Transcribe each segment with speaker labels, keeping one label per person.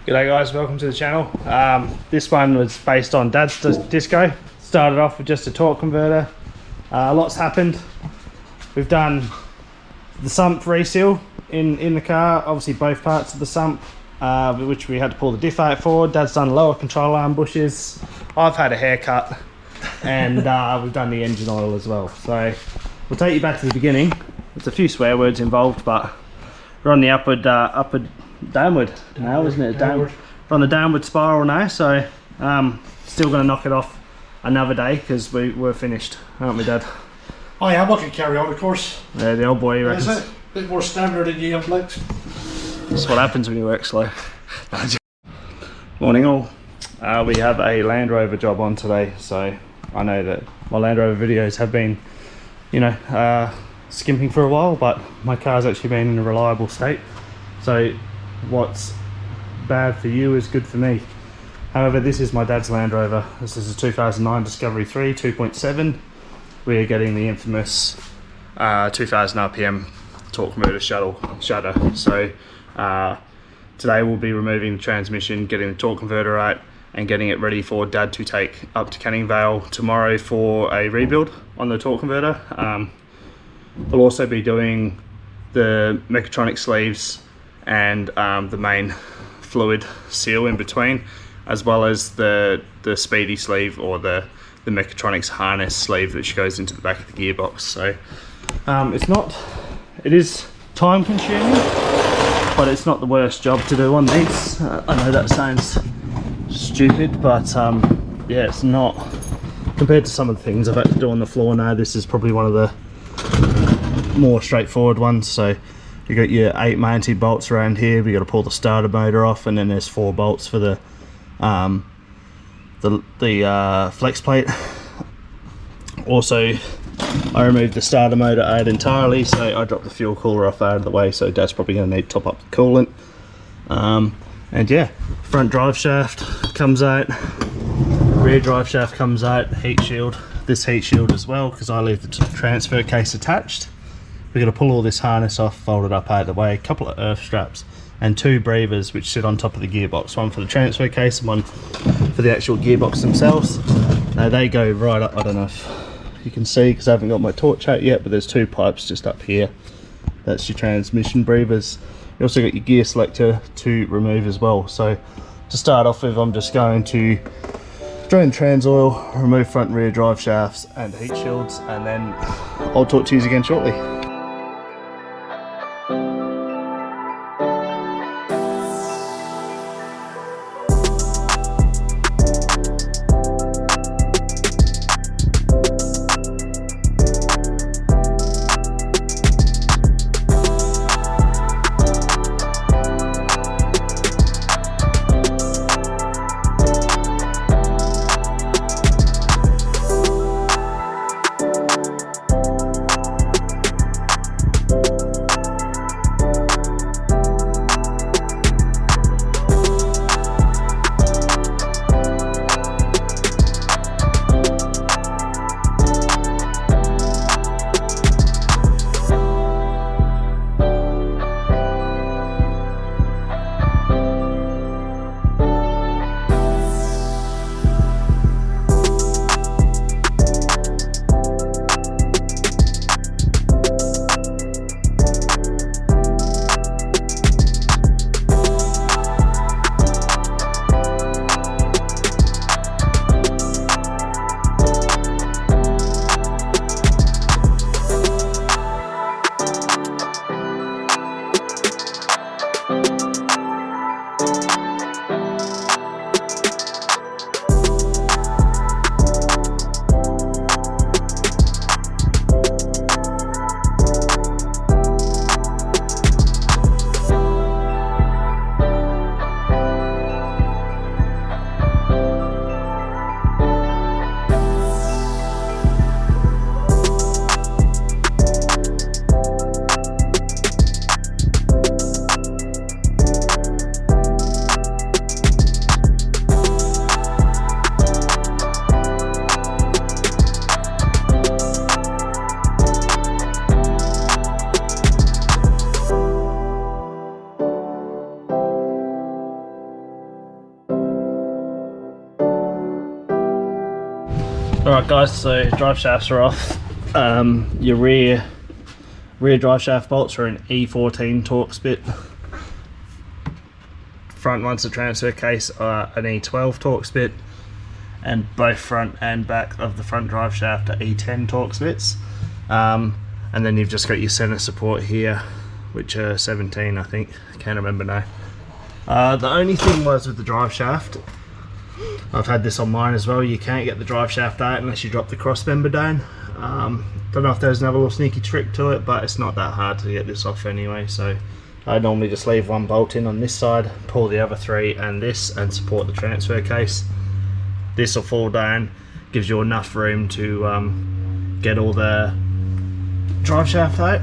Speaker 1: G'day guys, welcome to the channel. This one was based on Dad's disco. Started off with just a torque converter. Lots happened. We've done the sump reseal in the car, obviously both parts of the sump, which we had to pull the diff out for. Dad's done lower control arm bushes. I've had a haircut, and we've done the engine oil as well. So we'll take you back to the beginning. There's a few swear words involved, but we're on the downward now, isn't it? We're on the downward spiral now, so still going to knock it off another day because we're finished, aren't we, Dad?
Speaker 2: I am. I can carry on, of course.
Speaker 1: Yeah, the old boy reckons.
Speaker 2: Is it? A bit more standard than you, blokes.
Speaker 1: That's what happens when you work slow. Morning all. We have a Land Rover job on today, so I know that my Land Rover videos have been, you know, skimping for a while, but my car's actually been in a reliable state. So what's bad for you is good for me. However, this is my dad's Land Rover. This is a 2009 Discovery 3 2.7. We're getting the infamous 2000 RPM torque converter shutter. So today we'll be removing the transmission, getting the torque converter out, and getting it ready for Dad to take up to Canning Vale tomorrow for a rebuild on the torque converter. We'll also be doing the mechatronic sleeves and the main fluid seal in between, as well as the speedy sleeve, or the mechatronics harness sleeve, which goes into the back of the gearbox. So it is time consuming, but it's not the worst job to do on these. I know that sounds stupid, but yeah, it's not, compared to some of the things I've had to do on the floor now, this is probably one of the more straightforward ones. So you got your 8 mounted bolts around here. We got to pull the starter motor off, and then there's 4 bolts for the flex plate. Also, I removed the starter motor out entirely, so I dropped the fuel cooler off out of the way, so Dad's probably going to need to top up the coolant. And yeah, front drive shaft comes out, rear drive shaft comes out, heat shield, this heat shield as well, because I leave the transfer case attached. We're going to pull all this harness off, fold it up out of the way, a couple of earth straps, and 2 breathers which sit on top of the gearbox, one for the transfer case and one for the actual gearbox themselves. Now they go right up, I don't know if you can see because I haven't got my torch out yet, but there's 2 pipes just up here. That's your transmission breathers. You also got your gear selector to remove as well. So to start off with, I'm just going to drain trans oil, remove front and rear drive shafts and heat shields, and then I'll talk to you again shortly. Alright guys, so drive shafts are off. Your rear drive shaft bolts are an E14 Torx bit. Front one's the transfer case are an E12 Torx bit, and both front and back of the front drive shaft are E10 Torx bits. And then you've just got your center support here, which are 17, I think. I can't remember now. The only thing was with the drive shaft, I've had this on mine as well, you can't get the drive shaft out unless you drop the cross member down. Don't know if there's another little sneaky trick to it, but it's not that hard to get this off anyway. So I normally just leave one bolt in on this side, pull the other three and this, and support the transfer case. This will fall down, gives you enough room to get all the drive shaft out,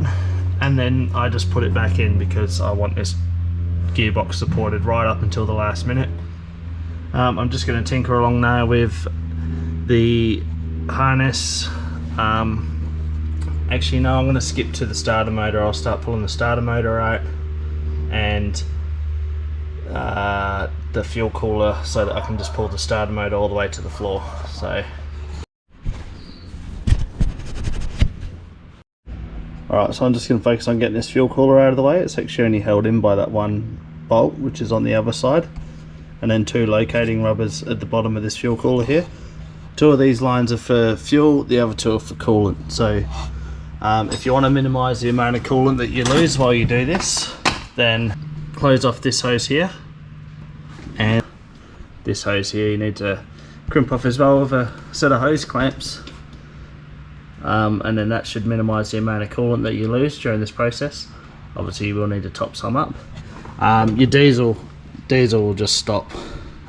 Speaker 1: and then I just put it back in because I want this gearbox supported right up until the last minute. I'm just going to tinker along now with the harness. Actually no, I'm going to skip to the starter motor. I'll start pulling the starter motor out and the fuel cooler, so that I can just pull the starter motor all the way to the floor. So alright, so I'm just going to focus on getting this fuel cooler out of the way. It's actually only held in by that one bolt which is on the other side, and then two locating rubbers at the bottom of this fuel cooler here. Two of these lines are for fuel, the other two are for coolant. So if you want to minimise the amount of coolant that you lose while you do this, then close off this hose here, and this hose here you need to crimp off as well with a set of hose clamps, and then that should minimise the amount of coolant that you lose during this process. Obviously you will need to top some up. Your diesel will just stop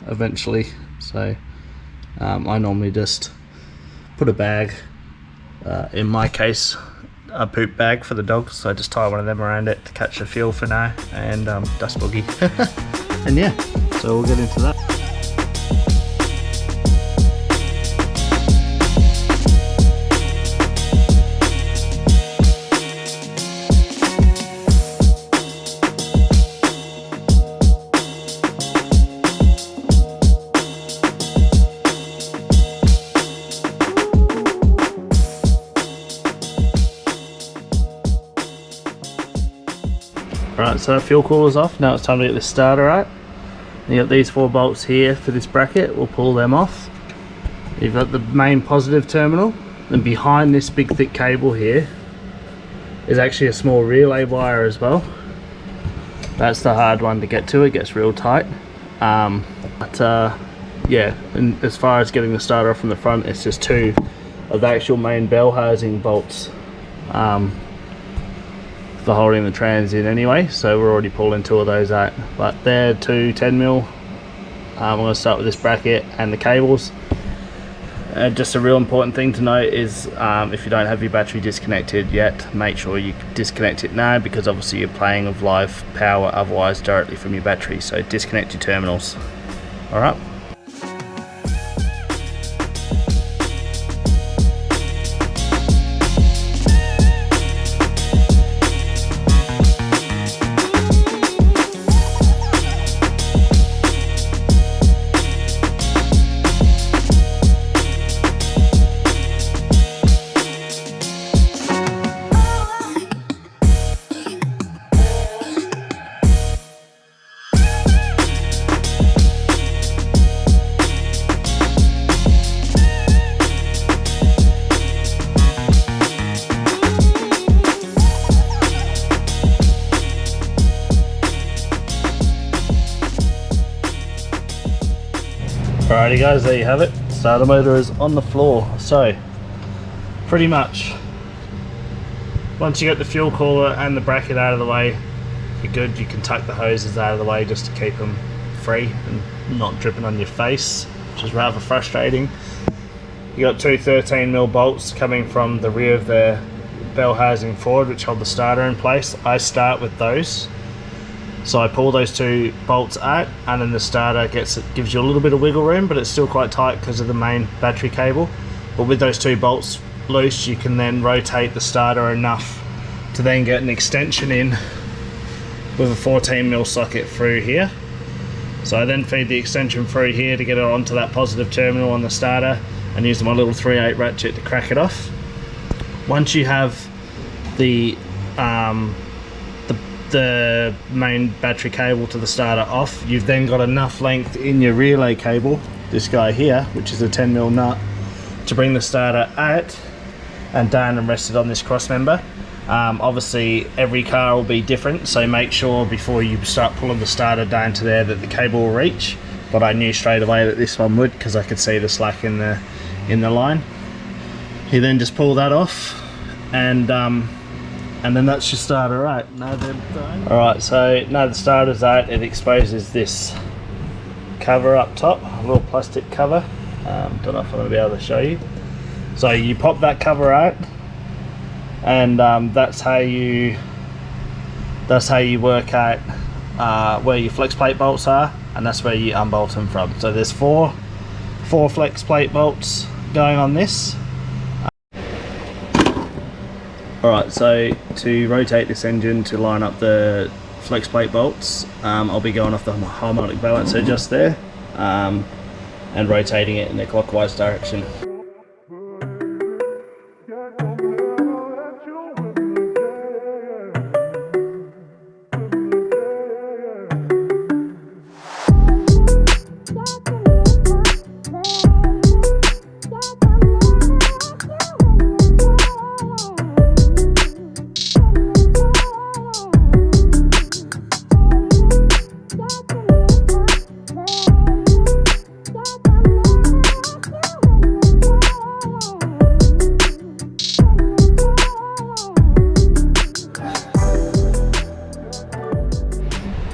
Speaker 1: eventually, so I normally just put a bag, in my case a poop bag for the dogs, so I just tie one of them around it to catch the fuel for now, and dust buggy. And yeah, so we'll get into that. Right, so fuel cooler's off. Now it's time to get this starter out. You got these 4 bolts here for this bracket. We'll pull them off. You've got the main positive terminal, and behind this big thick cable here is actually a small relay wire as well. That's the hard one to get to. It gets real tight. Yeah, and as far as getting the starter off from the front, it's just 2 of the actual main bell housing bolts for holding the trans in anyway, so we're already pulling 2 of those out, but they're 2 10mm. I'm going to start with this bracket and the cables. Just a real important thing to note is if you don't have your battery disconnected yet, make sure you disconnect it now, because obviously you're playing with live power otherwise directly from your battery, so disconnect your terminals. Alright. Alrighty guys, there you have it. Starter motor is on the floor. So pretty much once you get the fuel cooler and the bracket out of the way, you're good. You can tuck the hoses out of the way just to keep them free and not dripping on your face, which is rather frustrating. You got 2 13mm bolts coming from the rear of the bell housing forward, which hold the starter in place. I start with those. So I pull those 2 bolts out, and then the starter gives you a little bit of wiggle room, but it's still quite tight because of the main battery cable. But with those 2 bolts loose, you can then rotate the starter enough to then get an extension in with a 14mm socket through here. So I then feed the extension through here to get it onto that positive terminal on the starter, and using my little 3/8 ratchet to crack it off. Once you have the main battery cable to the starter off, you've then got enough length in your relay cable, this guy here, which is a 10mm nut, to bring the starter out and down and rest it on this cross member. Obviously every car will be different, so make sure before you start pulling the starter down to there that the cable will reach, but I knew straight away that this one would because I could see the slack in the line. You then just pull that off, and then that's your starter out. Alright, so now the starter's out, it exposes this cover up top, a little plastic cover. Don't know if I'm going to be able to show you. So you pop that cover out, and that's how you work out where your flex plate bolts are, and that's where you unbolt them from. So there's four flex plate bolts going on this. Alright, so to rotate this engine to line up the flex plate bolts, I'll be going off the harmonic balancer just there, and rotating it in the clockwise direction.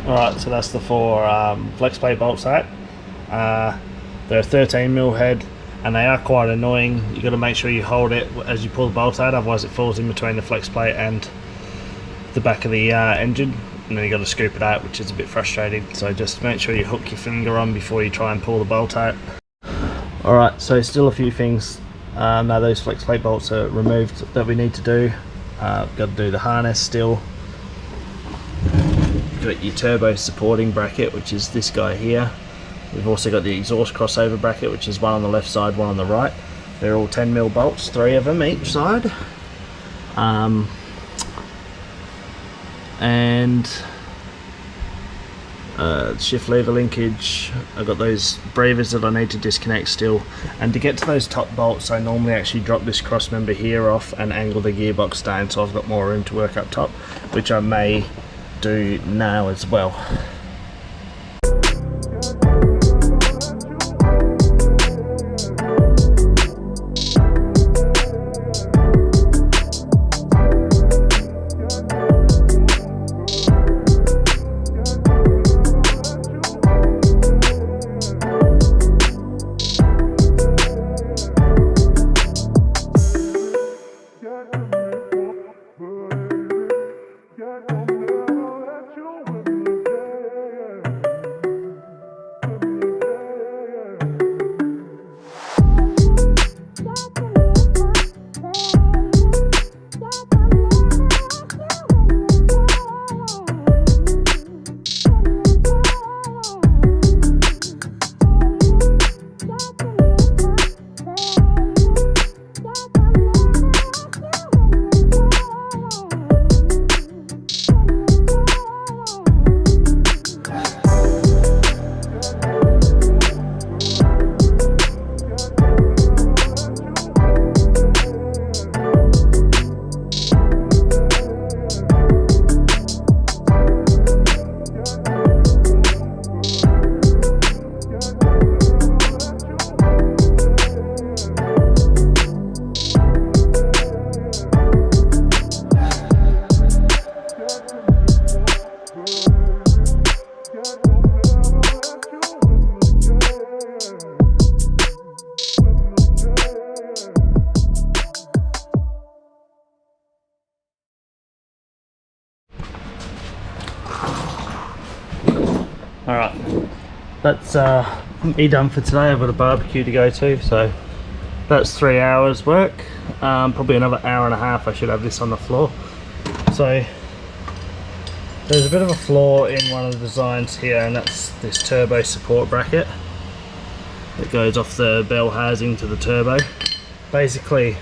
Speaker 1: Alright, so that's the four flex plate bolts out. They're a 13mm head, and they are quite annoying. You've got to make sure you hold it as you pull the bolt out, otherwise it falls in between the flex plate and the back of the engine, and then you've got to scoop it out, which is a bit frustrating. So just make sure you hook your finger on before you try and pull the bolt out. Alright, so still a few things now those flex plate bolts are removed that we need to do. Got to do the harness still. Got your turbo supporting bracket, which is this guy here. We've also got the exhaust crossover bracket, which is one on the left side, one on the right. They're all 10mm bolts, 3 of them each side. And shift lever linkage. I've got those breathers that I need to disconnect still. And to get to those top bolts, I normally actually drop this cross member here off and angle the gearbox down, so I've got more room to work up top, which I may do now as well. Alright, that's me done for today. I've got a barbecue to go to, so that's 3 hours work. Probably another hour and a half I should have this on the floor. So there's a bit of a flaw in one of the designs here, and that's this turbo support bracket. that goes off the bell housing to the turbo. Basically,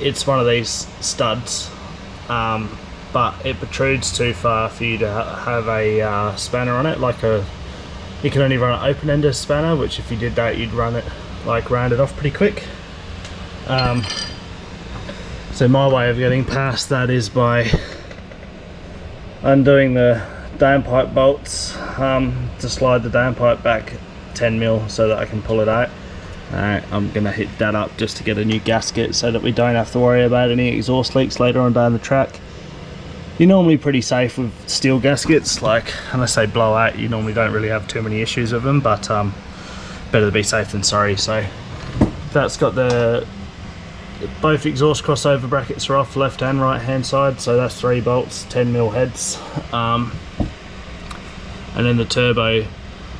Speaker 1: it's one of these studs, but it protrudes too far for you to have a spanner on it. You can only run an open-ended spanner, which if you did that, you'd run it round it off pretty quick. So my way of getting past that is by undoing the downpipe bolts to slide the downpipe back 10mm so that I can pull it out. I'm going to hit that up just to get a new gasket so that we don't have to worry about any exhaust leaks later on down the track. You're normally pretty safe with steel gaskets, unless they blow out, you normally don't really have too many issues with them, but better to be safe than sorry. So that's got both exhaust crossover brackets are off, left and right hand side, so that's 3 bolts, 10mm heads, and then the turbo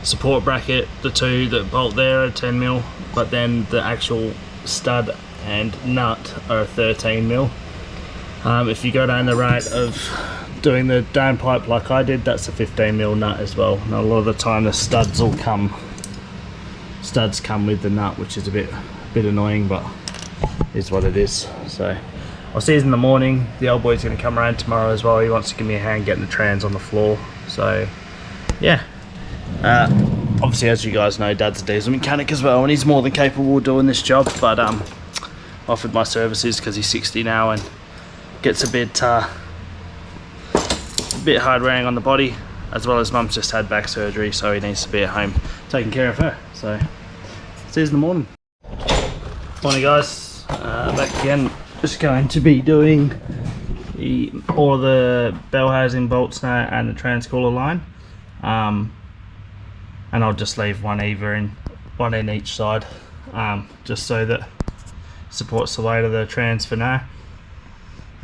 Speaker 1: support bracket, the 2 that bolt there are 10mm, but then the actual stud and nut are 13mm. If you go down the route of doing the downpipe like I did, that's a 15mm nut as well. Now a lot of the time the studs come with the nut, which is a bit annoying, but is what it is. So I'll see you in the morning. The old boy's going to come around tomorrow as well. He wants to give me a hand getting the trans on the floor. So yeah, obviously, as you guys know, Dad's a diesel mechanic as well, and he's more than capable of doing this job, but offered my services because he's 60 now and gets a bit hard wearing on the body, as well as Mum's just had back surgery, so he needs to be at home taking care of her. So see you in the morning. Morning guys, back again. Just going to be doing all of the bell housing bolts now and the transcooler line, and I'll just leave one in each side, just so that supports the weight of the trans for now.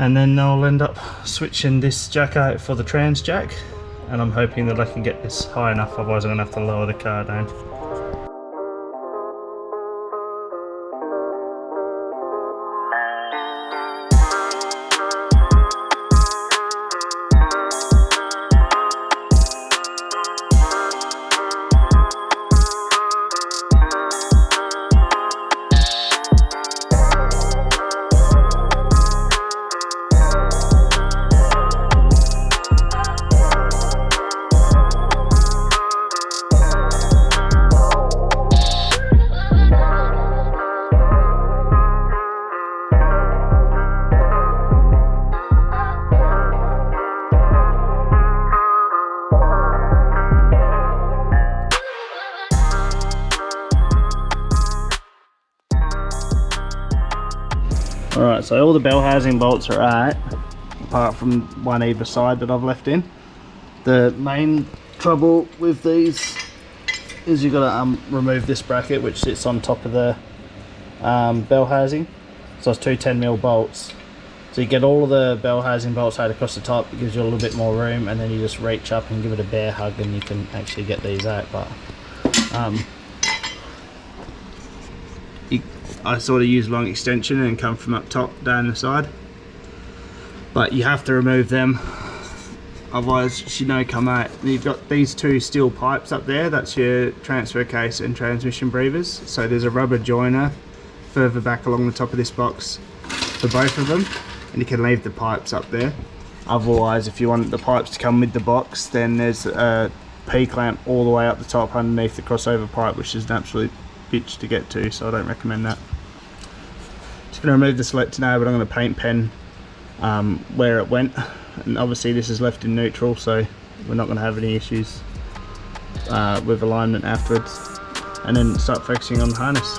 Speaker 1: And then I'll end up switching this jack out for the trans jack, and I'm hoping that I can get this high enough, otherwise I'm going to have to lower the car down. Alright, so all the bell housing bolts are out, apart from one either side that I've left in. The main trouble with these is you've got to remove this bracket which sits on top of the bell housing. So it's 2 10mm bolts. So you get all of the bell housing bolts out across the top. It gives you a little bit more room, and then you just reach up and give it a bear hug and you can actually get these out. But I sort of use long extension and come from up top down the side, but you have to remove them, otherwise she no come out. And you've got these 2 steel pipes up there, that's your transfer case and transmission breathers. So there's a rubber joiner further back along the top of this box for both of them, and you can leave the pipes up there. Otherwise, if you want the pipes to come with the box, then there's a P-clamp all the way up the top underneath the crossover pipe, which is an absolute bitch to get to, so I don't recommend that. Just going to remove the selector now, but I'm going to paint pen where it went, and obviously this is left in neutral, so we're not going to have any issues with alignment afterwards, and then start focusing on the harness.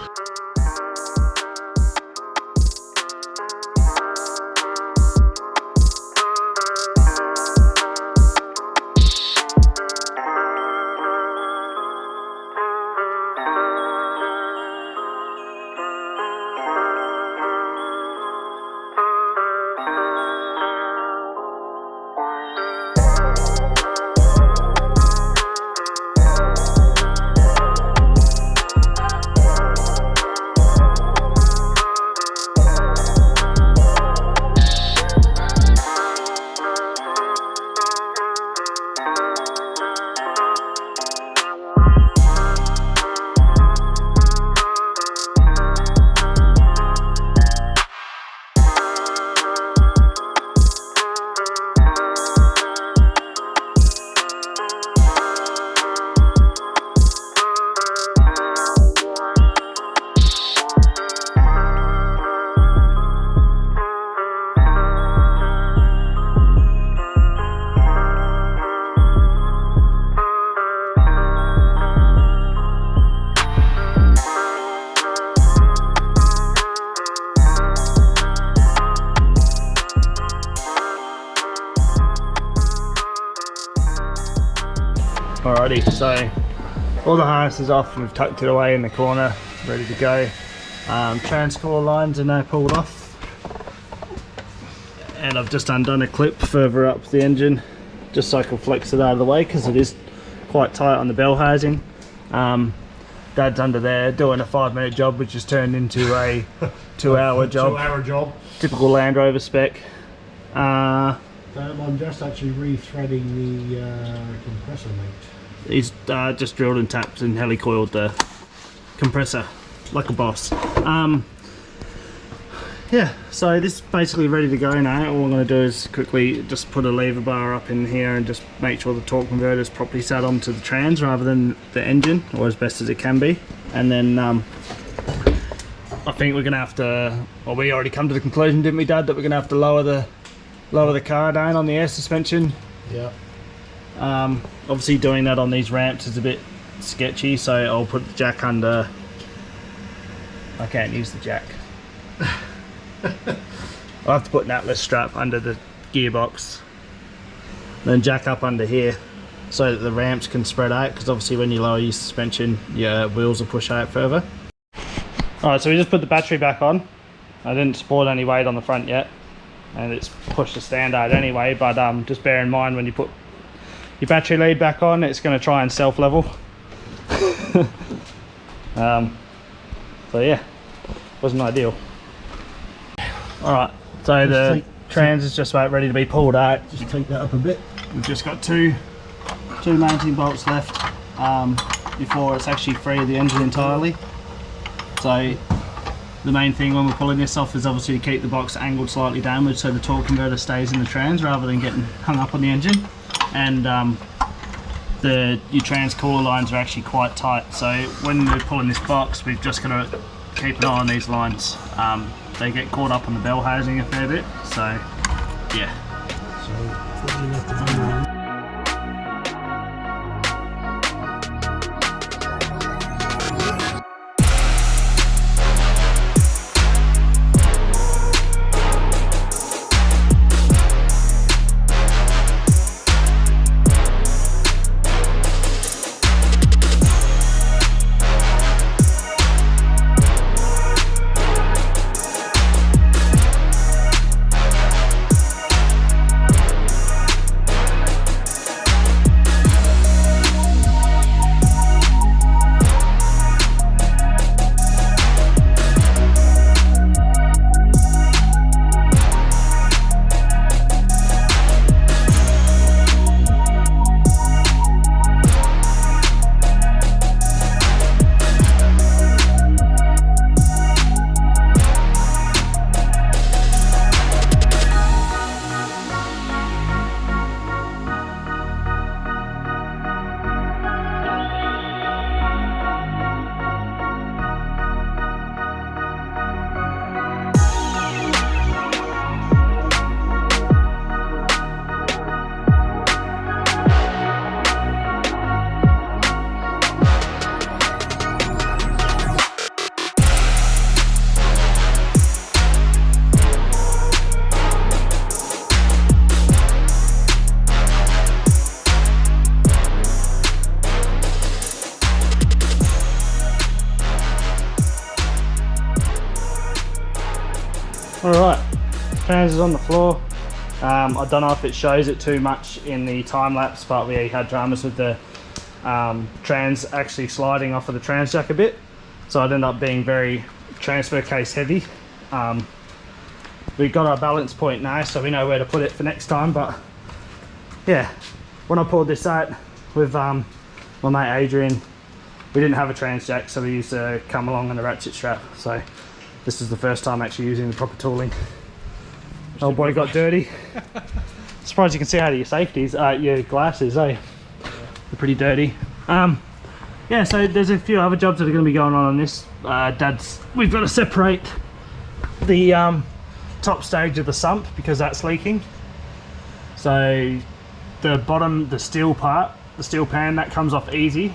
Speaker 1: Alrighty, so all the harness is off, we've tucked it away in the corner, ready to go. Transcore lines are now pulled off. And I've just undone a clip further up the engine, just so I can flex it out of the way because it is quite tight on the bell housing. Dad's under there doing a 5-minute job, which has turned into a 2-hour job.
Speaker 2: 2-hour job.
Speaker 1: Typical Land Rover spec.
Speaker 2: I'm just actually rethreading the compressor mate.
Speaker 1: He's just drilled and tapped and helicoiled the compressor like a boss. Yeah, so this is basically ready to go now. All I'm going to do is quickly just put a lever bar up in here and just make sure the torque converter is properly sat onto the trans rather than the engine, or as best as it can be. And then I think we're going to have to, well, we already come to the conclusion, didn't we, Dad, that we're going to have to lower the car down on the air suspension.
Speaker 2: Yeah.
Speaker 1: Obviously doing that on these ramps is a bit sketchy, so I'll put the jack under. I can't use the jack. I'll have to put an Atlas strap under the gearbox, then jack up under here so that the ramps can spread out, because obviously when you lower your suspension your wheels will push out further. Alright, so we just put the battery back on. I didn't support any weight on the front yet and it's pushed the stand out anyway, but just bear in mind when you put your battery lead back on, it's going to try and self-level. So yeah, wasn't ideal. Alright, so the trans is just about ready to be pulled out.
Speaker 2: Just take that up a bit.
Speaker 1: We've just got two mounting bolts left before it's actually free of the engine entirely. So the main thing when we're pulling this off is obviously to keep the box angled slightly downwards so the torque converter stays in the trans rather than getting hung up on the engine. And your trans cooler lines are actually quite tight, so when we're pulling this box we've just got to keep an eye on these lines. They get caught up on the bell housing a fair bit, so yeah. Alright, trans is on the floor. I don't know if it shows it too much in the time lapse, but we had dramas with the trans actually sliding off of the trans jack a bit, so it ended up being very transfer case heavy. We've got our balance point now, so we know where to put it for next time. But yeah, when I pulled this out with my mate Adrian, we didn't have a trans jack, so we used a come along and a ratchet strap. So this is the first time actually using the proper tooling. Old boy got dirty. Surprised you can see out of your safeties, your glasses, eh? They're pretty dirty. Yeah, so there's a few other jobs that are going to be going on this. We've got to separate the top stage of the sump because that's leaking. So the bottom, the steel part, the steel pan, that comes off easy,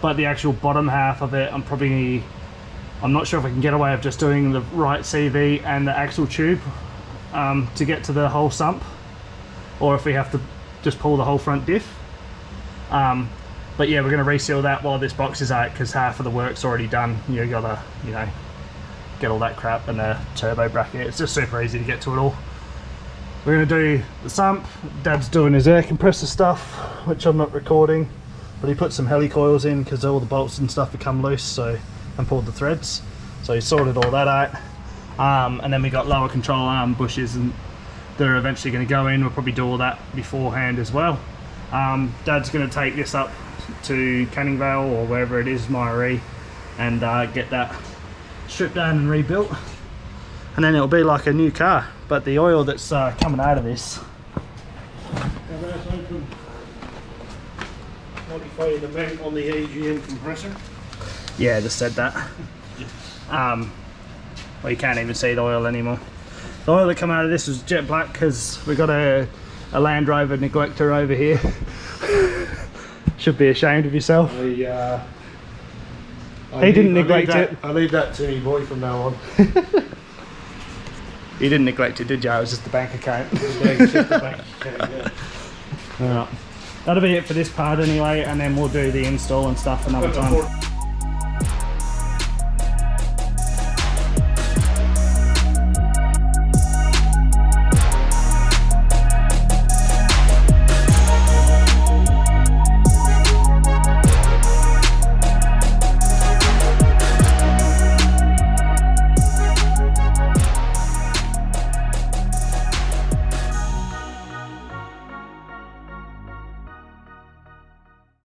Speaker 1: but the actual bottom half of it, I'm not sure if I can get away with just doing the right CV and the axle tube to get to the whole sump, or if we have to just pull the whole front diff. But yeah, we're going to reseal that while this box is out, because half of the work's already done. You gotta, you know, get all that crap and a turbo bracket. It's just super easy to get to it all. We're going to do the sump. Dad's doing his air compressor stuff, which I'm not recording, but he put some helicoils in because all the bolts and stuff have come loose, so, and pulled the threads. So he sorted all that out. And then we got lower control arm bushes and that are eventually going to go in. We'll probably do all that beforehand as well. Dad's going to take this up to Canning Vale or wherever it is, Myrie, and get that stripped down and rebuilt, and then it'll be like a new car. But the oil that's coming out of this,
Speaker 2: modifying the vent on the AGM compressor.
Speaker 1: yeah, just said that. Well, you can't even see the oil anymore. The oil that come out of this was jet black because we got a Land Rover neglector over here. Should be ashamed of yourself. He didn't neglect it.
Speaker 2: I leave that to me, boy, from now on.
Speaker 1: You didn't neglect it, did you? It was just the bank account. Alright. That'll be it for this part anyway, and then we'll do the install and stuff another time.